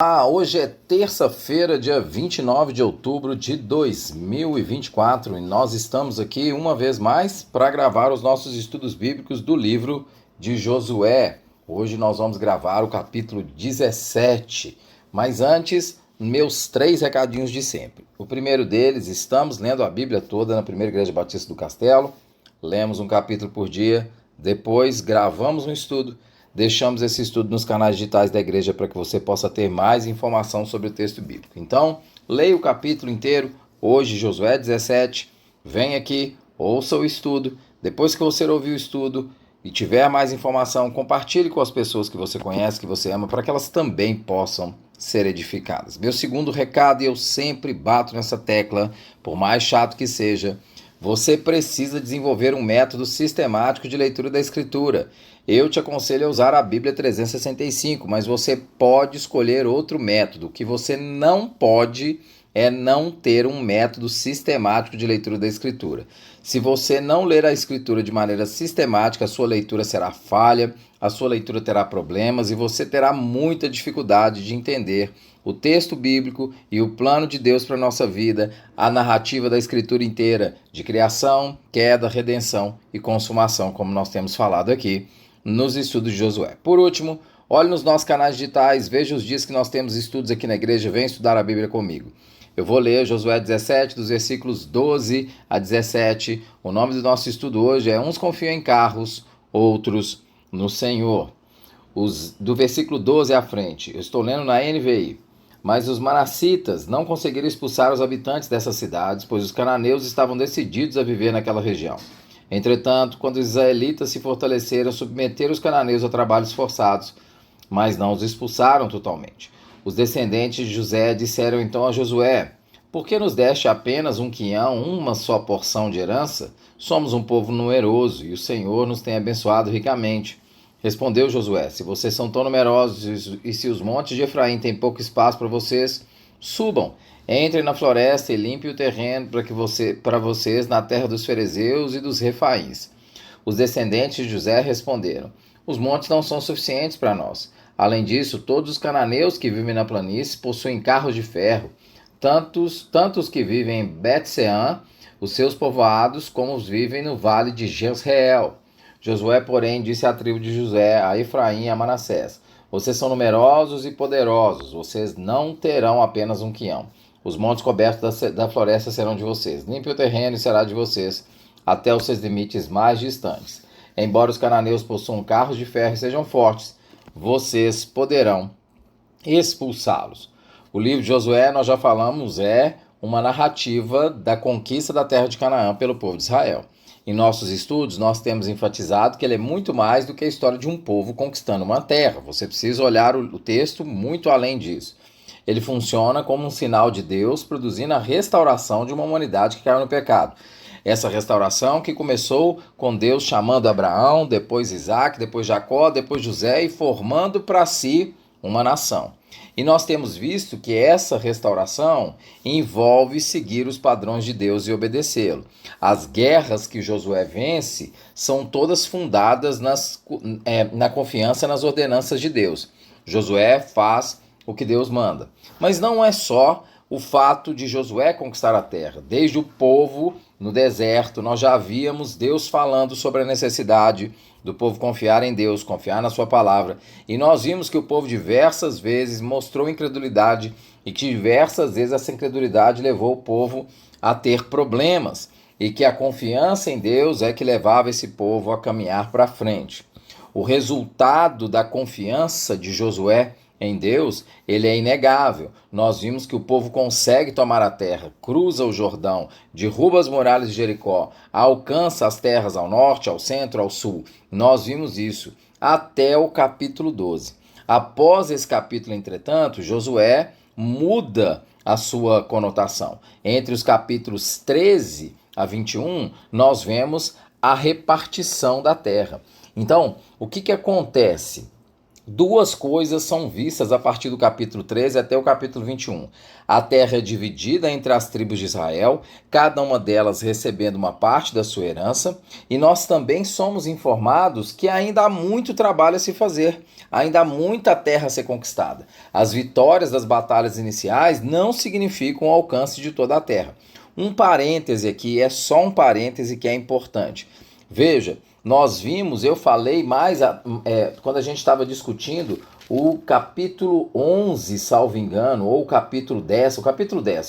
Hoje é terça-feira, dia 29 de outubro de 2024 e nós estamos aqui uma vez mais para gravar os nossos estudos bíblicos do livro de Josué. Hoje nós vamos gravar o capítulo 17, mas antes, meus 3 recadinhos de sempre. O primeiro deles, estamos lendo a Bíblia toda na Primeira Igreja Batista do Castelo, lemos um capítulo por dia, depois gravamos um estudo. Deixamos esse estudo nos canais digitais da igreja para que você possa ter mais informação sobre o texto bíblico. Então, leia o capítulo inteiro, hoje Josué 17, vem aqui, ouça o estudo. Depois que você ouvir o estudo e tiver mais informação, compartilhe com as pessoas que você conhece, que você ama, para que elas também possam ser edificadas. Meu segundo recado, e eu sempre bato nessa tecla, por mais chato que seja, você precisa desenvolver um método sistemático de leitura da Escritura. Eu te aconselho a usar a Bíblia 365, mas você pode escolher outro método. O que você não pode é não ter um método sistemático de leitura da Escritura. Se você não ler a Escritura de maneira sistemática, a sua leitura será falha, a sua leitura terá problemas e você terá muita dificuldade de entender o texto bíblico e o plano de Deus para a nossa vida, a narrativa da Escritura inteira, de criação, queda, redenção e consumação, como nós temos falado aqui nos estudos de Josué. Por último, olhe nos nossos canais digitais, veja os dias que nós temos estudos aqui na igreja, vem estudar a Bíblia comigo. Eu vou ler Josué 17, dos versículos 12 a 17. O nome do nosso estudo hoje é Uns confiam em carros, outros no Senhor. Do versículo 12 à frente, eu estou lendo na NVI. Mas os manassitas não conseguiram expulsar os habitantes dessas cidades, pois os cananeus estavam decididos a viver naquela região. Entretanto, quando os israelitas se fortaleceram, submeteram os cananeus a trabalhos forçados, mas não os expulsaram totalmente. Os descendentes de José disseram então a Josué: por que nos deste apenas um quinhão, uma só porção de herança? Somos um povo numeroso e o Senhor nos tem abençoado ricamente. Respondeu Josué: se vocês são tão numerosos e se os montes de Efraim têm pouco espaço para vocês, subam, entrem na floresta e limpem o terreno para vocês na terra dos ferezeus e dos refaíns. Os descendentes de José responderam: os montes não são suficientes para nós. Além disso, todos os cananeus que vivem na planície possuem carros de ferro, tantos que vivem em Bet-Sean, os seus povoados, como os vivem no vale de Jezreel. Josué, porém, disse à tribo de José, a Efraim e a Manassés: vocês são numerosos e poderosos, vocês não terão apenas um quinhão. Os montes cobertos da floresta serão de vocês. Limpe o terreno e será de vocês, até os seus limites mais distantes. Embora os cananeus possuam carros de ferro e sejam fortes, vocês poderão expulsá-los. O livro de Josué, nós já falamos, é uma narrativa da conquista da terra de Canaã pelo povo de Israel. Em nossos estudos, nós temos enfatizado que ele é muito mais do que a história de um povo conquistando uma terra. Você precisa olhar o texto muito além disso. Ele funciona como um sinal de Deus, produzindo a restauração de uma humanidade que caiu no pecado. Essa restauração que começou com Deus chamando Abraão, depois Isaac, depois Jacó, depois José e formando para si uma nação. E nós temos visto que essa restauração envolve seguir os padrões de Deus e obedecê-lo. As guerras que Josué vence são todas fundadas na confiança nas ordenanças de Deus. Josué faz o que Deus manda. Mas não é só o fato de Josué conquistar a terra. Desde o povo no deserto, nós já víamos Deus falando sobre a necessidade do povo confiar em Deus, confiar na sua palavra. E nós vimos que o povo diversas vezes mostrou incredulidade e que diversas vezes essa incredulidade levou o povo a ter problemas e que a confiança em Deus é que levava esse povo a caminhar para frente. O resultado da confiança de Josué em Deus, ele é inegável. Nós vimos que o povo consegue tomar a terra, cruza o Jordão, derruba as muralhas de Jericó, alcança as terras ao norte, ao centro, ao sul. Nós vimos isso até o capítulo 12. Após esse capítulo, entretanto, Josué muda a sua conotação. Entre os capítulos 13 a 21, nós vemos a repartição da terra. Então, o que acontece? Duas coisas são vistas a partir do capítulo 13 até o capítulo 21. A terra é dividida entre as tribos de Israel, cada uma delas recebendo uma parte da sua herança, e nós também somos informados que ainda há muito trabalho a se fazer, ainda há muita terra a ser conquistada. As vitórias das batalhas iniciais não significam o alcance de toda a terra. Um parêntese aqui, é só um parêntese que é importante. Veja, nós vimos, eu falei mais quando a gente estava discutindo o capítulo 11, salvo engano, ou o capítulo 10,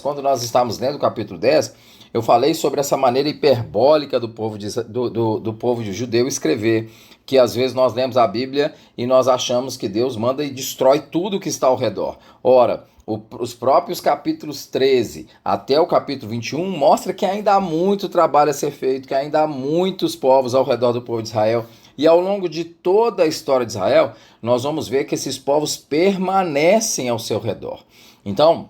quando nós estávamos lendo o capítulo 10, eu falei sobre essa maneira hiperbólica do povo judeu escrever, que às vezes nós lemos a Bíblia e nós achamos que Deus manda e destrói tudo que está ao redor. Ora, os próprios capítulos 13 até o capítulo 21 mostra que ainda há muito trabalho a ser feito, que ainda há muitos povos ao redor do povo de Israel. E ao longo de toda a história de Israel, nós vamos ver que esses povos permanecem ao seu redor. Então,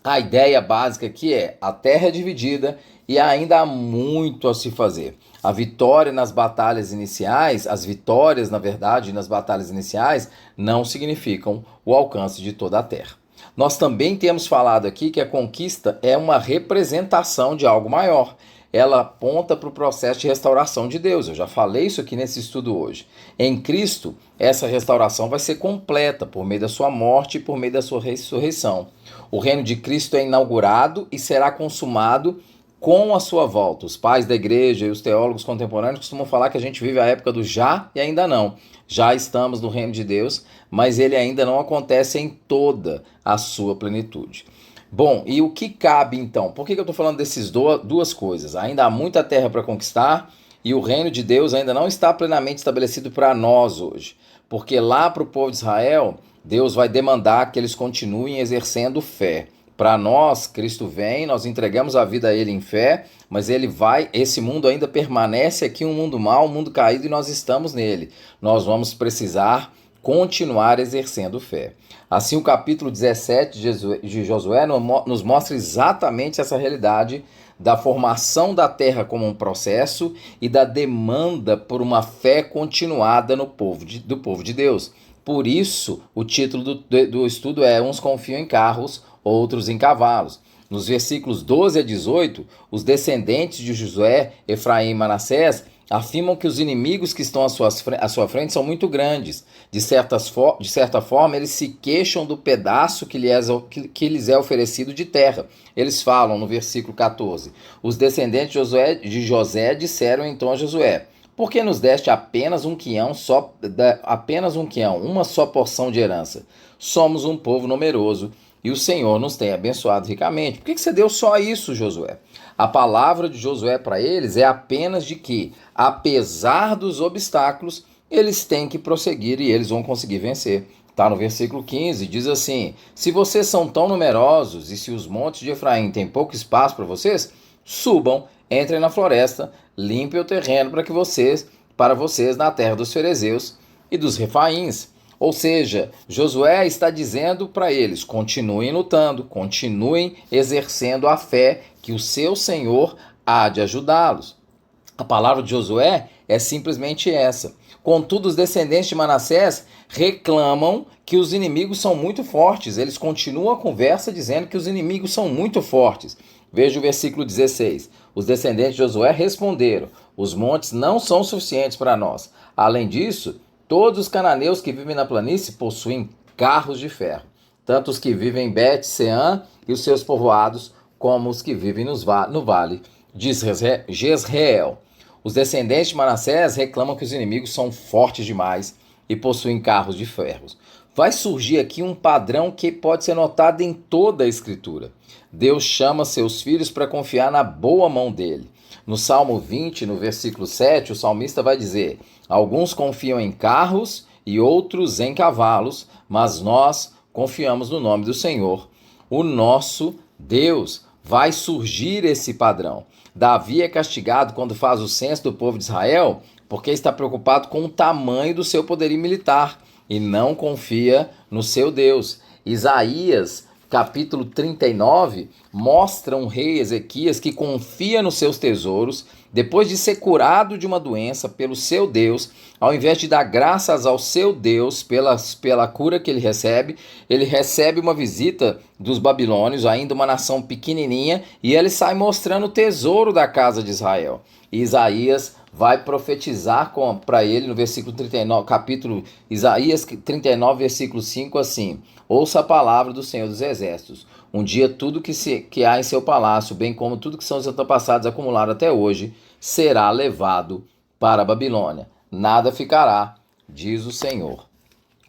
a ideia básica aqui é: a terra é dividida e ainda há muito a se fazer. A vitória nas batalhas iniciais, as vitórias, na verdade, nas batalhas iniciais, não significam o alcance de toda a terra. Nós também temos falado aqui que a conquista é uma representação de algo maior. Ela aponta para o processo de restauração de Deus. Eu já falei isso aqui nesse estudo hoje. Em Cristo, essa restauração vai ser completa por meio da sua morte e por meio da sua ressurreição. O reino de Cristo é inaugurado e será consumado com a sua volta. Os pais da igreja e os teólogos contemporâneos costumam falar que a gente vive a época do já e ainda não. Já estamos no reino de Deus, mas ele ainda não acontece em toda a sua plenitude. Bom, e o que cabe então? Por que eu estou falando dessas duas coisas? Ainda há muita terra para conquistar e o reino de Deus ainda não está plenamente estabelecido para nós hoje. Porque lá para o povo de Israel, Deus vai demandar que eles continuem exercendo fé. Para nós, Cristo vem, nós entregamos a vida a Ele em fé, mas esse mundo ainda permanece aqui, um mundo mau, um mundo caído, e nós estamos nele. Nós vamos precisar continuar exercendo fé. Assim, o capítulo 17 de Josué nos mostra exatamente essa realidade da formação da terra como um processo e da demanda por uma fé continuada do povo de Deus. Por isso, o título do estudo é Uns confiam em carros, outros em cavalos. Nos versículos 12 a 18, os descendentes de Josué, Efraim e Manassés afirmam que os inimigos que estão à sua frente são muito grandes. De certa forma, eles se queixam do pedaço que lhes é oferecido de terra. Eles falam no versículo 14: os descendentes de José disseram então a Josué: por que nos deste apenas um quião, uma só porção de herança? Somos um povo numeroso e o Senhor nos tem abençoado ricamente. Por que você deu só isso, Josué? A palavra de Josué para eles é apenas de que, apesar dos obstáculos, eles têm que prosseguir e eles vão conseguir vencer. Está no versículo 15, diz assim: se vocês são tão numerosos e se os montes de Efraim têm pouco espaço para vocês, subam, entrem na floresta, limpem o terreno para vocês na terra dos ferezeus e dos refaíns. Ou seja, Josué está dizendo para eles: continuem lutando, continuem exercendo a fé que o seu Senhor há de ajudá-los. A palavra de Josué é simplesmente essa. Contudo, os descendentes de Manassés reclamam que os inimigos são muito fortes. Eles continuam a conversa dizendo que os inimigos são muito fortes. Veja o versículo 16. Os descendentes de Josué responderam: os montes não são suficientes para nós. Além disso, todos os cananeus que vivem na planície possuem carros de ferro, tanto os que vivem em Bet-Sean e os seus povoados, como os que vivem no vale de Jezreel. Os descendentes de Manassés reclamam que os inimigos são fortes demais e possuem carros de ferro. Vai surgir aqui um padrão que pode ser notado em toda a Escritura. Deus chama seus filhos para confiar na boa mão dele. No Salmo 20, no versículo 7, o salmista vai dizer: alguns confiam em carros e outros em cavalos, mas nós confiamos no nome do Senhor, o nosso Deus. Vai surgir esse padrão. Davi é castigado quando faz o censo do povo de Israel porque está preocupado com o tamanho do seu poderio militar e não confia no seu Deus. Isaías, capítulo 39, mostra um rei Ezequias que confia nos seus tesouros Depois de ser curado de uma doença pelo seu Deus, ao invés de dar graças ao seu Deus pela cura que ele recebe uma visita dos babilônios, ainda uma nação pequenininha, e ele sai mostrando o tesouro da casa de Israel. E Isaías vai profetizar para ele no versículo 39, capítulo Isaías 39, versículo 5, assim: ouça a palavra do Senhor dos Exércitos. Um dia tudo que há em seu palácio, bem como tudo que são os antepassados acumularam até hoje, será levado para a Babilônia. Nada ficará, diz o Senhor.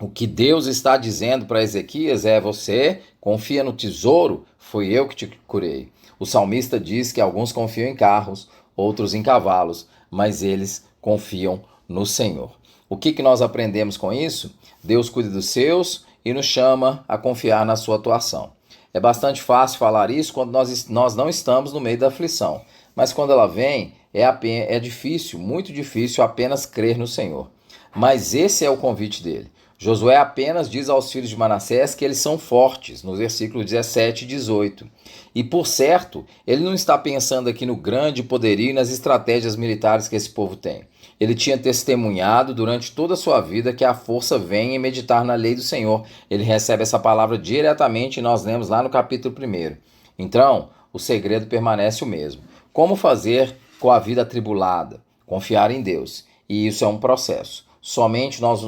O que Deus está dizendo para Ezequias é: você confia no tesouro, foi eu que te curei. O salmista diz que alguns confiam em carros, outros em cavalos, mas eles confiam no Senhor. O que nós aprendemos com isso? Deus cuida dos seus e nos chama a confiar na sua atuação. É bastante fácil falar isso quando nós não estamos no meio da aflição, mas quando ela vem, é difícil, muito difícil apenas crer no Senhor. Mas esse é o convite dele. Josué apenas diz aos filhos de Manassés que eles são fortes, no versículo 17 e 18. E por certo, ele não está pensando aqui no grande poderio e nas estratégias militares que esse povo tem. Ele tinha testemunhado durante toda a sua vida que a força vem em meditar na lei do Senhor. Ele recebe essa palavra diretamente e nós lemos lá no capítulo 1. Então, o segredo permanece o mesmo. Como fazer com a vida atribulada? Confiar em Deus. E isso é um processo.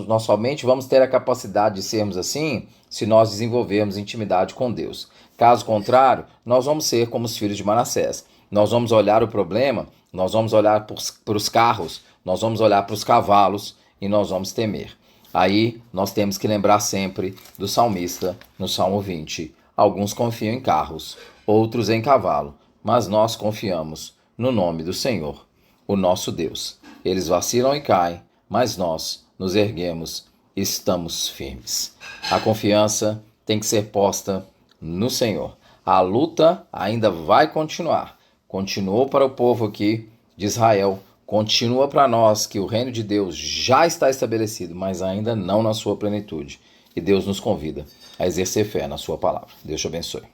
Nós somente vamos ter a capacidade de sermos assim se nós desenvolvermos intimidade com Deus. Caso contrário, nós vamos ser como os filhos de Manassés. Nós vamos olhar o problema, nós vamos olhar para os carros, nós vamos olhar para os cavalos e nós vamos temer. Aí nós temos que lembrar sempre do salmista no Salmo 20. Alguns confiam em carros, outros em cavalo, mas nós confiamos no nome do Senhor, o nosso Deus. Eles vacilam e caem, mas nós nos erguemos e estamos firmes. A confiança tem que ser posta no Senhor. A luta ainda vai continuar. Continuou para o povo aqui de Israel, continua para nós que o reino de Deus já está estabelecido, mas ainda não na sua plenitude. E Deus nos convida a exercer fé na sua palavra. Deus te abençoe.